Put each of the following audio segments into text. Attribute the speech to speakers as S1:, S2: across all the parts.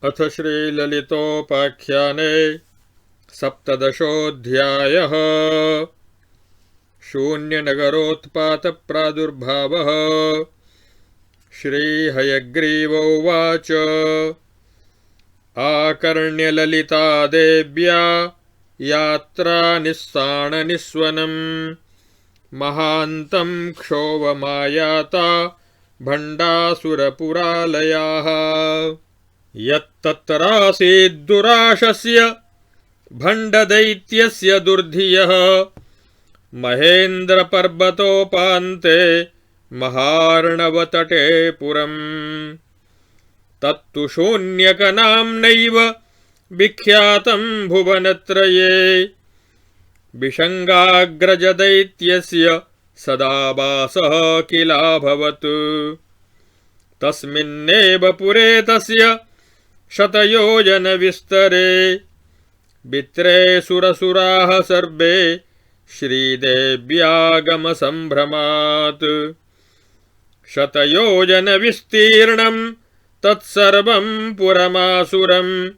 S1: अथ श्रीललितोपाख्याने सप्तदशोऽध्यायः। शून्यनगरोत्पातप्रादुर्भावः। श्रीहयग्रीव उवाच। आकर्ण्यललिता देव्या यात्रा निस्साणनिस्वनम् महान्तं क्षोभमायाता भण्डासुरपुरालयाः। यत्तत्रासीद्दुराशस्य भण्डदैत्यस्य दुर्धियः महेन्द्रपर्वतोपान्ते महार्णवतटे पुरम्। तत्तु शून्यकनाम्नैव विख्यातं भुवनत्रये विशङ्गाग्रजदैत्यस्य सदा वासः किलाभवत्। तस्मिन्नेव पुरे तस्य शतयोजनविस्तरे वित्रे सुरसुराः सर्वे श्रीदेव्यागमसम्भ्रमात्। शतयोजनविस्तीर्णं तत्सर्वं पुरमासुरं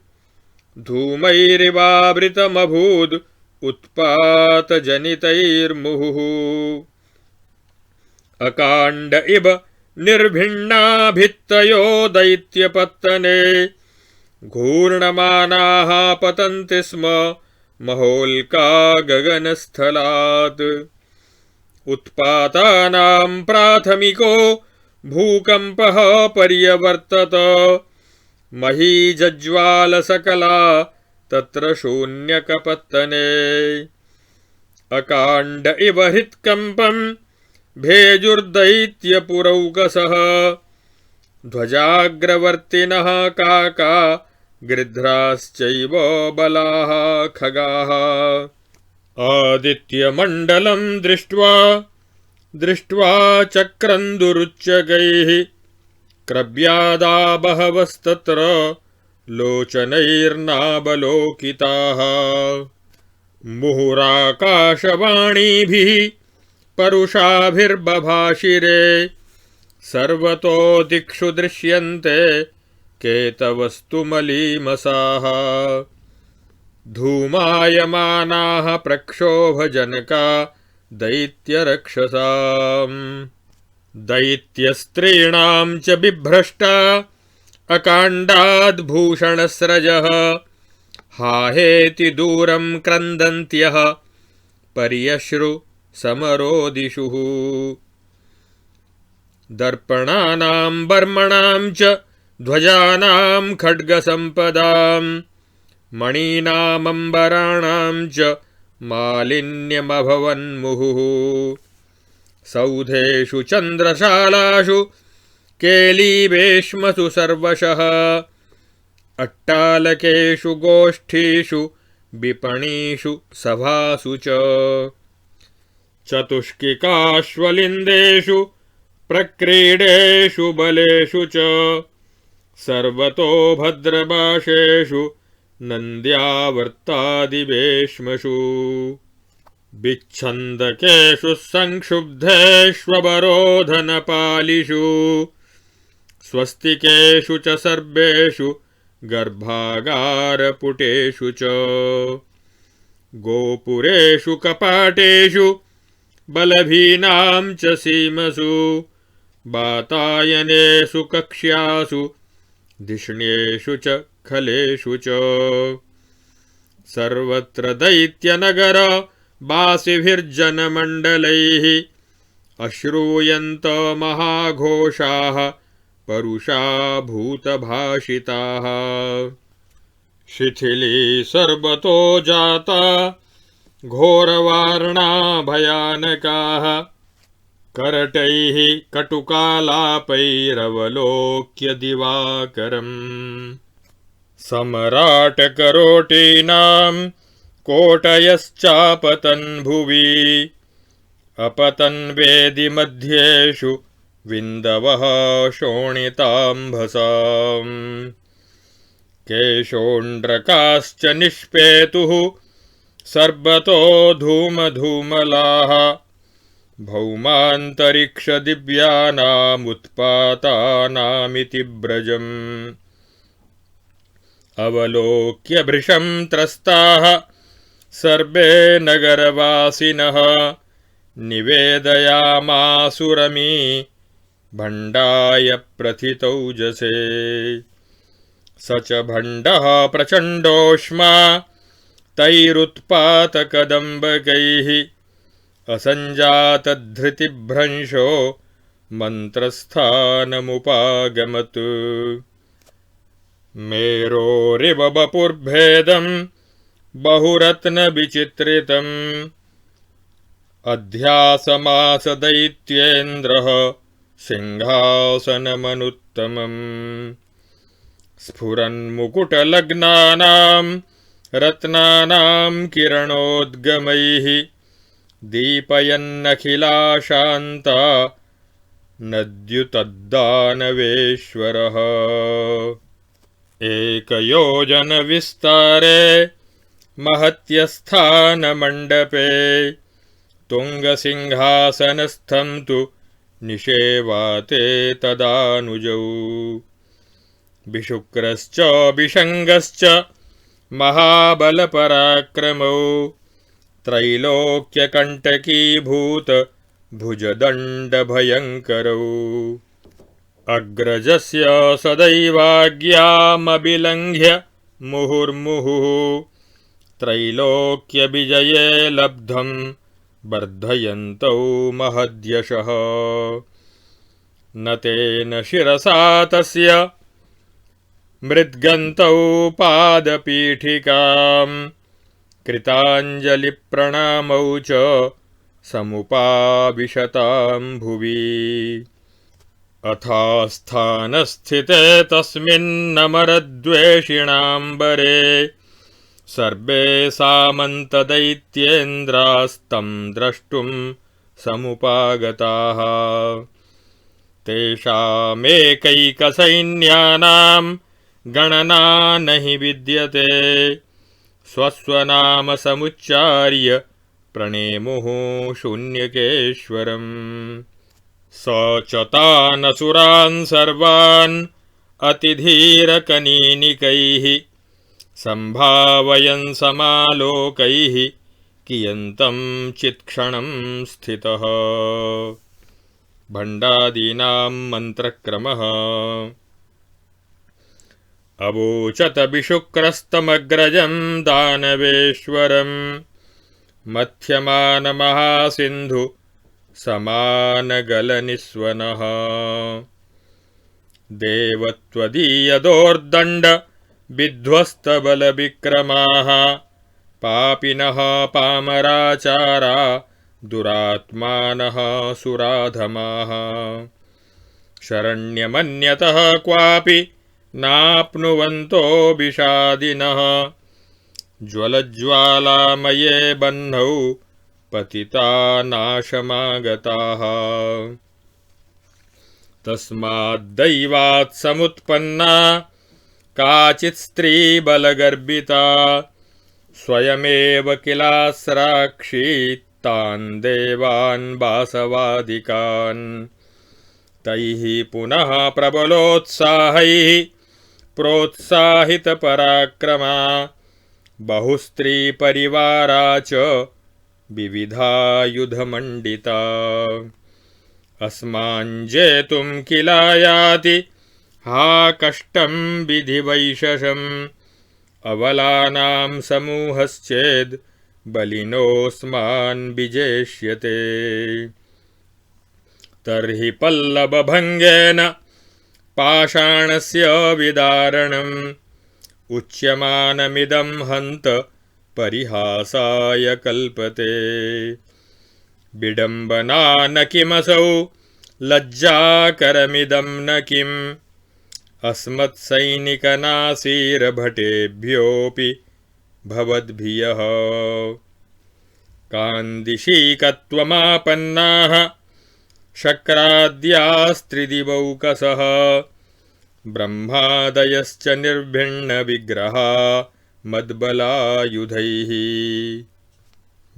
S1: धूमैरिवावृतमभूद् उत्पातजनितैर्मुहुः। अकाण्ड इव निर्भिन्ना भित्तयो दैत्यपत्तने घूर्णमानाः पतन्ति स्म महोल्का गगनस्थलात्। उत्पातानां प्राथमिको भूकम्पः पर्यवर्तत महीजज्वालसकला तत्र शून्यकपत्तने। अकाण्ड इव हृत्कम्पम् भेजुर्दैत्यपुरौकसः ध्वजाग्रवर्तिनः काका गृध्राश्चैव बलाः खगाः। आदित्यमण्डलं दृष्ट्वा चक्रन्दुरुच्चकैः क्रव्यादा बहवस्तत्र लोचनैर्नावलोकिताः। मुहुराकाशवाणीभिः परुषाभिर्बभाषिरे सर्वतो दिक्षु दृश्यन्ते केतवस्तु मलीमसाः। धूमायमानाः प्रक्षोभजनका दैत्यरक्षसाम्। दैत्यस्त्रीणां च बिभ्रष्टा अकाण्डाद्भूषणस्रजः हाहेति दूरं क्रन्दन्त्यः पर्यश्रु समरोदिषुः। दर्पणानां बर्मणां च ध्वजानां खड्गसम्पदां मणीनामम्बराणां च मालिन्यमभवन्मुहुः। सौधेषु चन्द्रशालासु केलीवेश्मसु सर्वशः अट्टालकेषु गोष्ठीषु विपणीषु सभासु च चतुष्किकाश्वलिन्देषु प्रक्रीडेषु बलेषु च सर्वतो भद्रभाषेषु नन्द्यावर्तादिवेश्मषु विच्छन्दकेषु संक्षुब्धेष्ववरोधनपालिषु स्वस्तिकेषु च सर्वेषु गर्भागारपुटेषु च गोपुरेषु कपाटेषु बलभीनां च सीमसु वातायनेषु कक्ष्यासु धिष्ण्येषु च खलेषु च सर्वत्र दैत्यनगर वासिभिर्जनमण्डलैः अश्रूयन्त महाघोषाः परुषा भूतभाषिताः। शिथिली सर्वतो जाता घोरवार्णा भयानकाः करटैः कटुकालापैरवलोक्य दिवाकरम्। सम्राटकरोटीनां कोटयश्चापतन् भुवि अपतन् वेदिमध्येषु विन्दवः शोणिताम्भसाम्। केशोण्ड्रकाश्च निष्पेतुः सर्वतो धूमधूमलाः भौमान्तरिक्षदिव्यानामुत्पातानामिति ब्रजम्। अवलोक्य भृशं त्रस्ताः सर्वे नगरवासिनः निवेदयामासुरमी भण्डाय प्रथितौजसे। स च भण्डः प्रचण्डोष्मा तैरुत्पातकदम्बकैः असञ्जातधृतिभ्रंशो मन्त्रस्थानमुपागमत्। मेरोरिव वपुर्भेदं बहुरत्नविचित्रितम् अध्यासमास दैत्येन्द्रः सिंहासनमनुत्तमम्। स्फुरन्मुकुटलग्नानां रत्नानां किरणोद्गमैः दीपयन्नखिलाशान्ता नद्युतद्दानवेश्वरः। एकयोजनविस्तारे महत्यस्थानमण्डपे तुङ्गसिंहासनस्थं तु निषेवाते तदानुजौ। विशुक्रश्च विशङ्गश्च महाबलपराक्रमौ त्रैलोक्यकण्टकीभूत भुजदण्डभयङ्करौ। अग्रजस्य सदैवाज्ञामभिलङ्घ्य मुहुर्मुहुः त्रैलोक्यविजये लब्धं वर्धयन्तौ महद्यशः। न तेन शिरसा तस्य मृद्गन्तौ पादपीठिकां कृताञ्जलिप्रणामौ च समुपाविशतां भुवि। अथास्थानस्थिते तस्मिन्नमरद्वेषिणाम्बरे सर्वे सामन्तदैत्येन्द्रास्तं द्रष्टुं समुपागताः। तेषामेकैकसैन्यानां गणना न हि विद्यते स्वस्वनाम समुच्चार्य प्रणेमुः शून्यकेश्वरम्। स च तानसुरान् सर्वान् अतिधीरकनीनिकैः सम्भावयन् समालोकैः कियन्तं चित्क्षणं स्थितः। भण्डादीनां मन्त्रक्रमः। अवोचत विशुक्रस्तमग्रजं दानवेश्वरं मथ्यमानमहासिन्धु समानगलनिस्वनः। देवत्वदीयदोर्दण्ड विध्वस्तबलविक्रमाः पापिनः पामराचारा दुरात्मानः सुराधमाः। शरण्यमन्यतः क्वापि नाप्नुवन्तो विषादिनः ज्वलज्वालामये बह्नौ पतिता नाशमागताः। तस्माद्दैवात् समुत्पन्ना काचित् स्त्री बलगर्भिता स्वयमेव किलास्राक्षी तान् देवान् वासवादिकान्। तैः पुनः प्रबलोत्साहैः प्रोत्साहितपराक्रमा बहुस्त्रीपरिवारा च विविधायुधमण्डिता। अस्माञ्जेतुं किलायाति हा कष्टं विधिवैशसम् अबलानां समूहश्चेद् बलिनोऽस्मान् विजेष्यते। तर्हि पल्लवभङ्गेन पाषाणस्य विदारणम् उच्यमानमिदं हन्त परिहासाय कल्पते। विडम्बना न किमसौ लज्जाकरमिदं न किम् अस्मत्सैनिकनासीरभटेभ्योऽपि भवद्भियः। कान्दिशीकत्वमापन्नाः शक्राद्यास्त्रिदिवौकसः ब्रह्मादयश्च निर्भिन्नविग्रहा मद्बलायुधैः।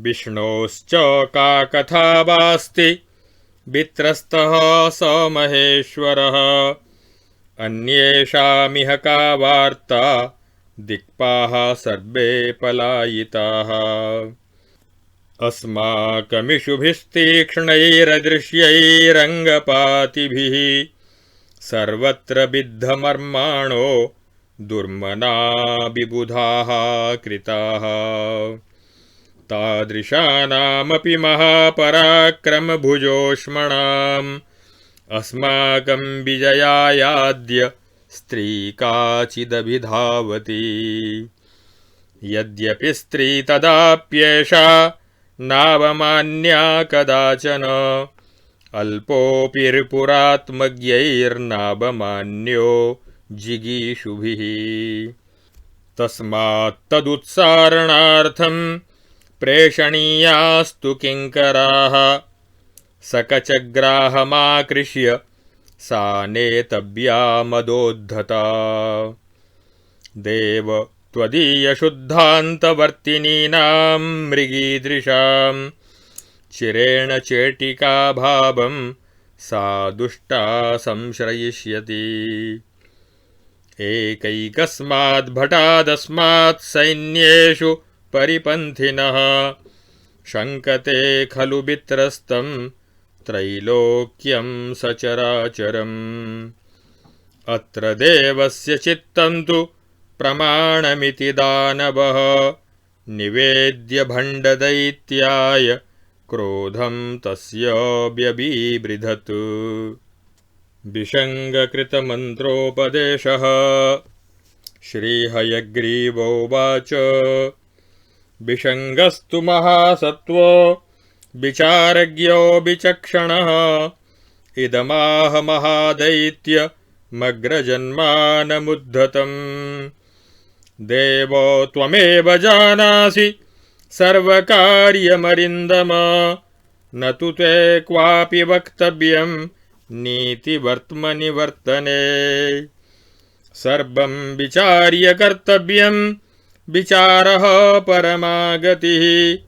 S1: विष्णोश्च का कथा वास्ति वित्रस्तः स महेश्वरः अन्येषामिह का वार्ता दिक्पाः सर्वे पलायिताः। अस्माकमिषुभिस्तीक्ष्णैरदृश्यैरङ्गपातिभिः सर्वत्र बिद्धमर्माणो दुर्मना विबुधाः कृताः। तादृशानामपि महापराक्रमभुजोष्मणाम् अस्माकं विजयायाद्य स्त्री काचिदभिधावति। यद्यपि स्त्री तदाप्येषा नावमान्या कदाचन अल्पोऽपि रिपुरात्मज्ञैर्नावमान्यो जिगीषुभिः। तस्मात्तदुत्सारणार्थं प्रेषणीयास्तु किङ्कराः सकचग्राहमाकृष्य सा नेतव्या मदोद्धता। देव त्वदीयशुद्धान्तवर्तिनीनां मृगीदृशां चिरेण चेटिकाभावं सा दुष्टा संश्रयिष्यति। एकैकस्माद्भटादस्मात् सैन्येषु परिपन्थिनः शङ्कते खलु वित्रस्तं त्रैलोक्यं सचराचरम्। अत्र देवस्य चित्तं तु प्रमाणमिति दानवः निवेद्य भण्डदैत्याय क्रोधं तस्य व्यभिबृधत्। विषङ्गकृतमन्त्रोपदेशः। श्रीहयग्रीवोवाच विषङ्गस्तु महासत्त्वो विचारज्ञो विचक्षणः इदमाह महादैत्यमग्रजन्मानमुद्धतम्। देवो त्वमेव जानासि सर्वकार्यमरिन्दम न तु ते क्वापि वक्तव्यं नीतिवर्त्मनिवर्तने। सर्वं विचार्य कर्तव्यं विचारः परमागतिः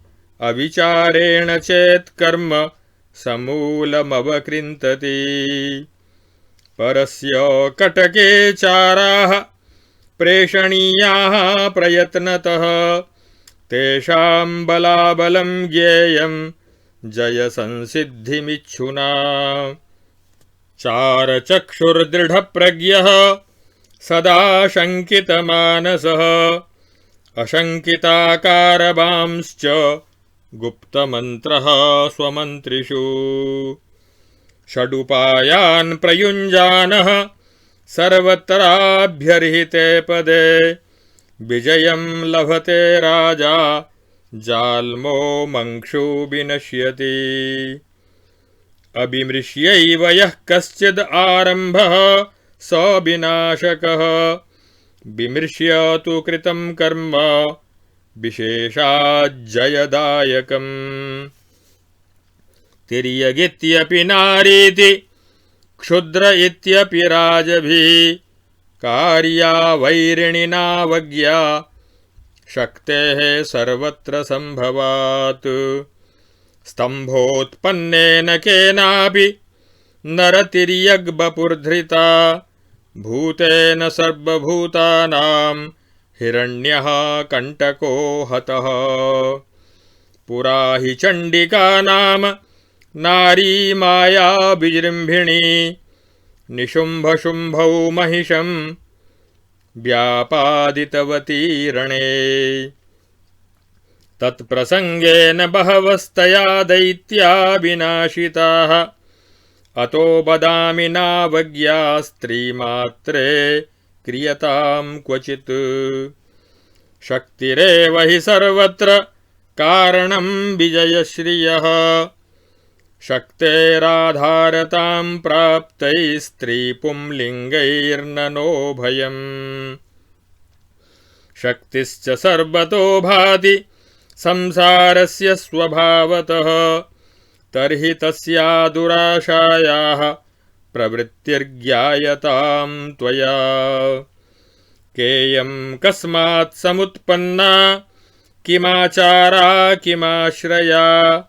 S1: अविचारेण चेत् कर्म समूलमवकृन्तति। परस्य कटके चाराः प्रेषणीयाः प्रयत्नतः तेषां बलाबलं ज्ञेयं जयसंसिद्धिमिच्छुना। चारचक्षुर्दृढप्रज्ञः सदा शङ्कितमानसः अशङ्किताकारवांश्च गुप्तमन्त्रः स्वमन्त्रिषु। षडुपायान् प्रयुञ्जानः सर्वत्राभ्यर्हिते पदे विजयं लभते राजा जाल्मो मंक्षु विनश्यति। अविमृश्यैव यः कश्चिद् आरम्भः स विनाशकः विमृश्य तु कृतं कर्म विशेषाज्जयदायकम्। तिर्यगित्यपि नारीति क्षुद्र इत्यपि राजभिः कार्या वैरिणिनावज्ञा शक्तेः सर्वत्र संभवात्। स्तम्भोत्पन्नेन केनापि नरतिर्यग्वपुर्धृता भूतेन सर्वभूतानां हिरण्यः कण्टको हतः। पुरा हि चण्डिका नाम नारी माया विजृम्भिणी निशुम्भशुम्भौ महिषं व्यापादितवती रणे। तत्प्रसङ्गेन बहवस्तया दैत्या विनाशिताः अतो वदामि नावज्ञा स्त्रीमात्रे क्रियतां क्वचित्। शक्तिरेव हि सर्वत्र कारणं विजयश्रियः शक्तेराधारतां प्राप्तैस्त्रीपुंलिङ्गैर्ननो भयम्। शक्तिश्च सर्वतो भाति संसारस्य स्वभावतः तर्हि तस्या दुराशायाः प्रवृत्तिर्ज्ञायतां त्वया। केयं कस्मात् समुत्पन्ना किमाचारा किमाश्रया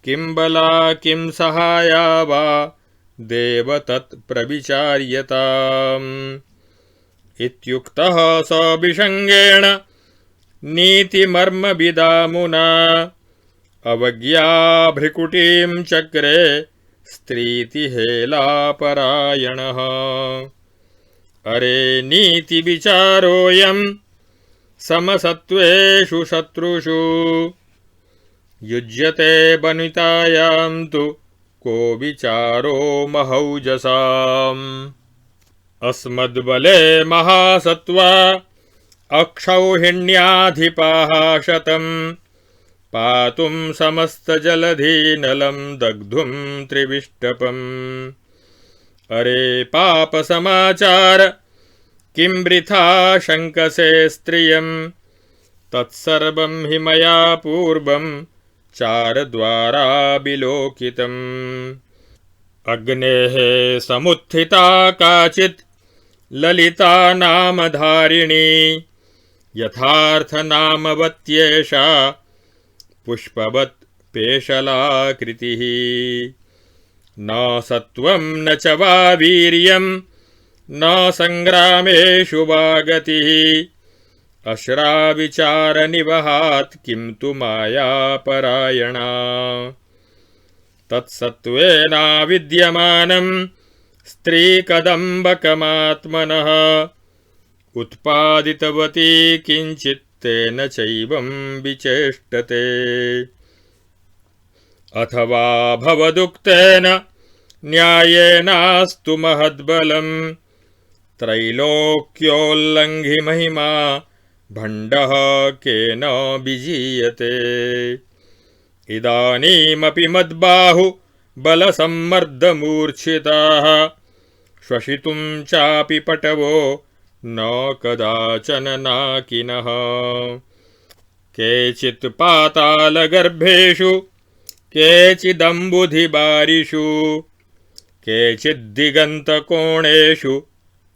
S1: किं बला किं सहाया वा देव तत् प्रविचार्यताम्। इत्युक्तः स विषङ्गेण नीतिमर्मविदामुना अवज्ञाभृकुटीं चक्रे स्त्रीतिहेलापरायणः। अरे नीतिविचारोऽयं समसत्त्वेषु शत्रुषु युज्यते वनितायां तु को विचारो महौजसाम्। अस्मद्बले महासत्त्वा अक्षौहिण्याधिपाः शतं पातुं समस्तजलधिनलं दग्धुं त्रिविष्टपम्। अरे पापसमाचार किं वृथा शङ्कसे स्त्रियं तत्सर्वं हि मया पूर्वं चारद्वारा विलोकितम्। अग्नेः समुत्थिता काचित् ललिता नामधारिणी यथार्थनामवत्येषा पुष्पवत् पेशलाकृतिः। न सत्त्वं न च वा वीर्यं न सङ्ग्रामेषु वा गतिः अश्राविचारनिवहात् किं तु मायापरायणा। तत्सत्त्वेनाविद्यमानं स्त्रीकदम्बकमात्मनः उत्पादितवती किञ्चित् तेन चैवं विचेष्टते। अथवा भवदुक्तेन न्यायेनास्तु महद्बलं त्रैलोक्योल्लङ्घि महिमा भण्डः केन विजीयते। इदानीमपि मद्बाहु बलसम्मर्दमूर्छिताः श्वसितुं चापि पटवो न कदाचन नाकिनः। केचित् पातालगर्भेषु केचिदम्बुधिबारिषु केचिद्दिगन्तकोणेषु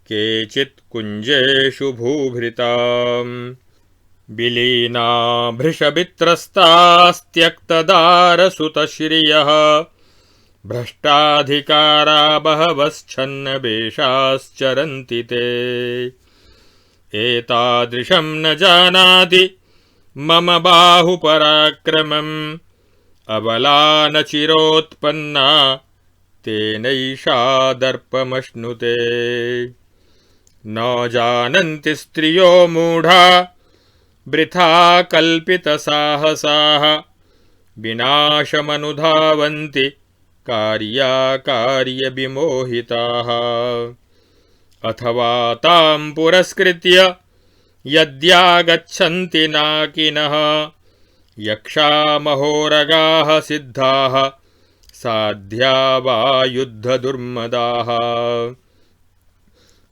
S1: केचित् कुञ्जेषु भूभृताम्। विलीना भृशवित्रस्तास्त्यक्तदारसुतश्रियः भ्रष्टाधिकारा बहवश्छन्नवेषाश्चरन्ति ते। एतादृशं न जानाति मम बाहुपराक्रमम् अबला न चिरोत्पन्ना तेनैषा दर्पमश्नुते। न जानन्ति स्त्रियो मूढा वृथा कल्पितसाहसाः विनाशमनुधावन्ति कार्याकार्यविमोहिताः। अथवा तां पुरस्कृत्य यद्यागच्छन्ति नाकिनः यक्षामहोरगाः सिद्धाः साध्या वा युद्धदुर्मदाः।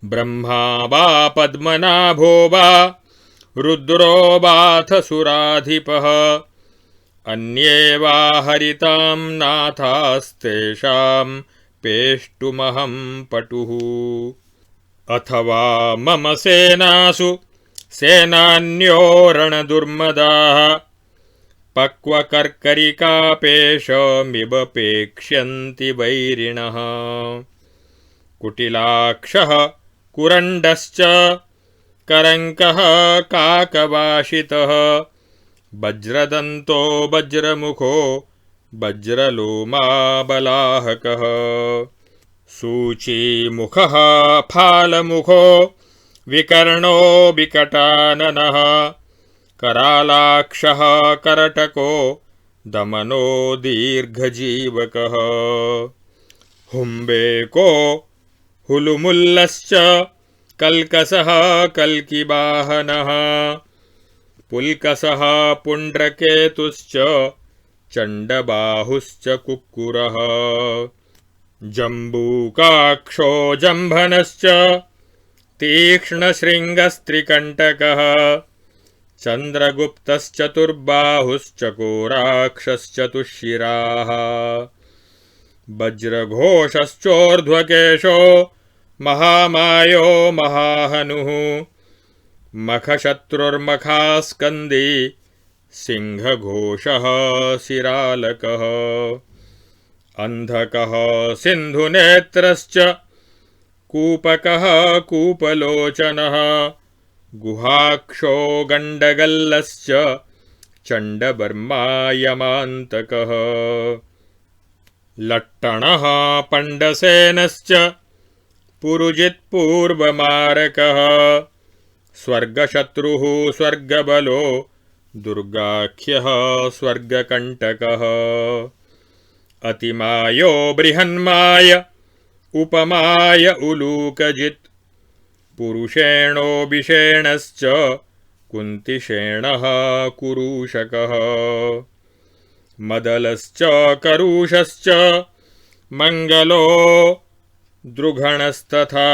S1: ब्रह्मा वा पद्मनाभो वा रुद्रो वाथ सुराधिपः अन्ये वा हरितां नाथास्तेषां पेष्टुमहं पटुः। अथवा मम सेनासु सेनान्यो रणदुर्मदाः पक्वकर्करिकापेशमिव पेक्ष्यन्ति वैरिणः। कुटिलाक्षः कुरण्डश्च करङ्कः काकवाशितः वज्रदन्तो वज्रमुखो वज्रलोमाबलाहकः सूचीमुखः फालमुखो विकर्णो विकटाननः करालाक्षः करटको दमनो दीर्घजीवकः हुम्बेको हुलुमुल्लश्च कल्कसः कल्किवाहनः पुल्कसः पुण्ड्रकेतुश्च चण्डबाहुश्च कुक्कुरः जम्बूकाक्षो जम्भनश्च तीक्ष्णशृङ्गस्त्रिकण्टकः चन्द्रगुप्तश्चतुर्बाहुश्चकोराक्षश्चतुश्शिराः वज्रघोषश्चोर्ध्वकेशो महामायो महाहनुः मखशत्रुर्मखास्कन्दी सिंहघोषः शिरालकः अन्धकः सिन्धुनेत्रश्च कूपकः कूपलोचनः गुहाक्षो गण्डगल्लश्च चण्डबर्मा यमान्तकः लट्टणः पण्डसेनश्च पुरुजित्पूर्वमारकः स्वर्गशत्रुः स्वर्गबलो दुर्गाख्यः स्वर्गकण्टकः अतिमायो बृहन्माय उपमाय उलूकजित् पुरुषेणोऽभिषेणश्च कुन्तिषेणः कुरूशकः मदलश्च करूषश्च मङ्गलो द्रुघणस्तथा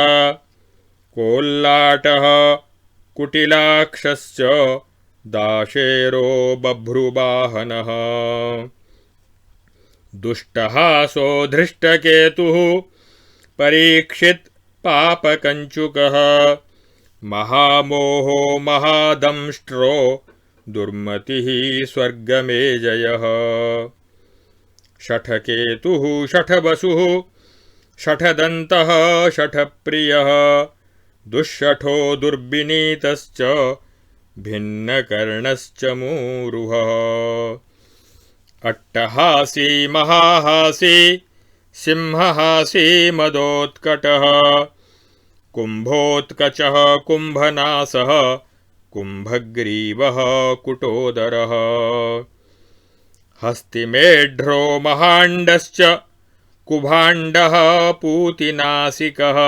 S1: कोल्लाटः कुटिलाक्षश्च दाशेरो बभ्रुवाहनः दुष्टहासो धृष्टकेतुः परीक्षित् पापकञ्चुकः महामोहो महादंष्ट्रो दुर्मतिः स्वर्गमेजयः शठकेतुः शठवसुः शठदन्तः शठप्रियः दुःशठो दुर्विनीतश्च भिन्नकर्णश्च मूरुहः अट्टहासी महाहासी सिंहहासी मदोत्कटः कुम्भोत्कचः कुम्भनासः कुम्भग्रीवः कुटोदरः हस्तिमेढ्रो महाण्डश्च कुभाण्डः पूतिनासिकः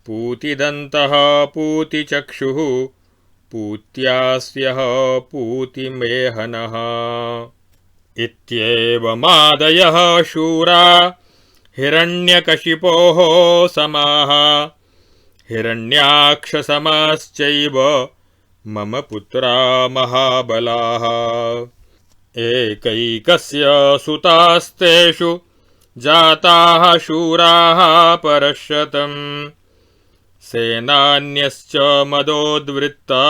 S1: पूतिदन्तः पूतिचक्षुः पूत्यास्यः पूतिमेहनः इत्येवमादयः शूरा हिरण्यकशिपोः समाः हिरण्याक्षसमाश्चैव मम पुत्रा महाबलाः एकैकस्य सुतास्तेषु जाताः शूराः परशतम् सेनान्यश्च मदोद्वृत्ता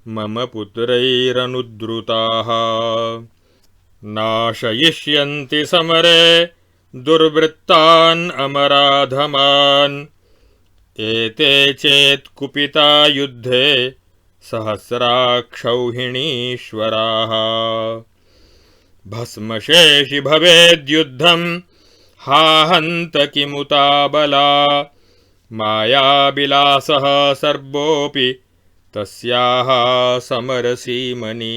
S1: मम पुत्रैरनुद्रुताः नाशयिष्यन्ति समरे दुर्वृत्तान् अमराधमान् एते चेत् कुपिता युद्धे सहस्राक्षौहिणीश्वराः भस्मशेषि भवेद्युद्धं हा हन्त किमुता बला मायाविलासः सर्वोऽपि तस्याः समरसीमनि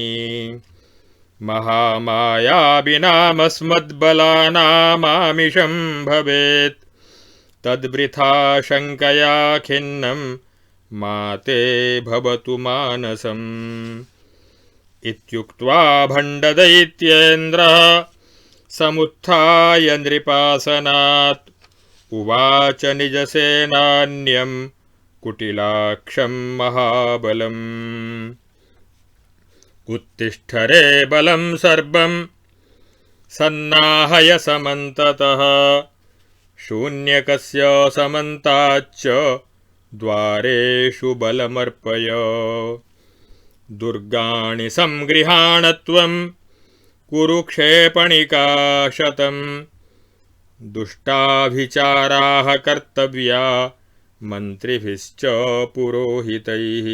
S1: महामायाविनामस्मद्बलानामामिषं भवेत् तद्वृथा शङ्कया खिन्नं मा ते भवतु मानसम् इत्युक्त्वा भण्डदैत्येन्द्रः समुत्थाय नृपासनात् उवाच निजसेनान्यं कुटिलाक्षं महाबलम् उत्तिष्ठ रे बलं सर्वं सन्नाहय समन्ततः शून्यकस्य समन्ताच्च द्वारेषु बलमर्पय दुर्गाणि संगृहाण त्वं कुरुक्षेपणिका शतम् दुष्टाभिचाराः कर्तव्या मन्त्रिभिश्च पुरोहितैः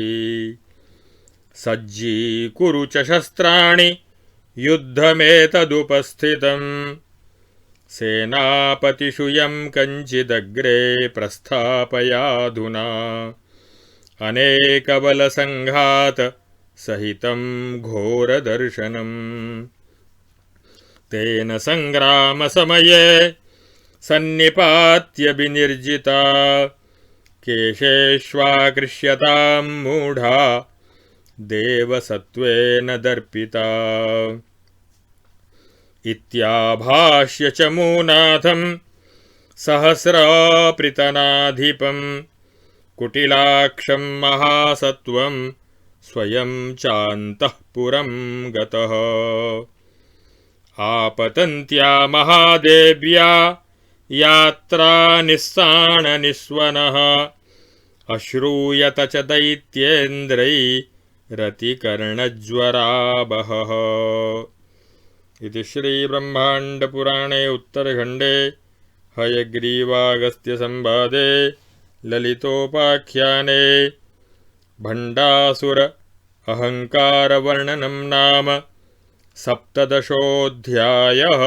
S1: सज्जीकुरु च शस्त्राणि युद्धमेतदुपस्थितम् सेनापतिषु यं कञ्चिदग्रे प्रस्थापयाधुना अनेकबलसङ्घात सहितं घोरदर्शनम् तेन सङ्ग्रामसमये सन्निपात्य विनिर्जिता केशेष्वाकृष्यतां मूढा देवसत्त्वेन दर्पिता इत्याभाष्य च मूनाथं सहस्रापृतनाधिपं कुटिलाक्षं महासत्त्वं स्वयं चान्तःपुरं गतः आपतन्त्या महादेव्या यात्रा निस्साणनिस्वनः अश्रूयत च दैत्येन्द्रैरतिकर्णज्वराबहः इति श्रीब्रह्माण्डपुराणे उत्तरखण्डे हयग्रीवागस्त्यसंवादे ललितोपाख्याने भण्डासुर अहङ्कारवर्णनं नाम 17 अध्यायः।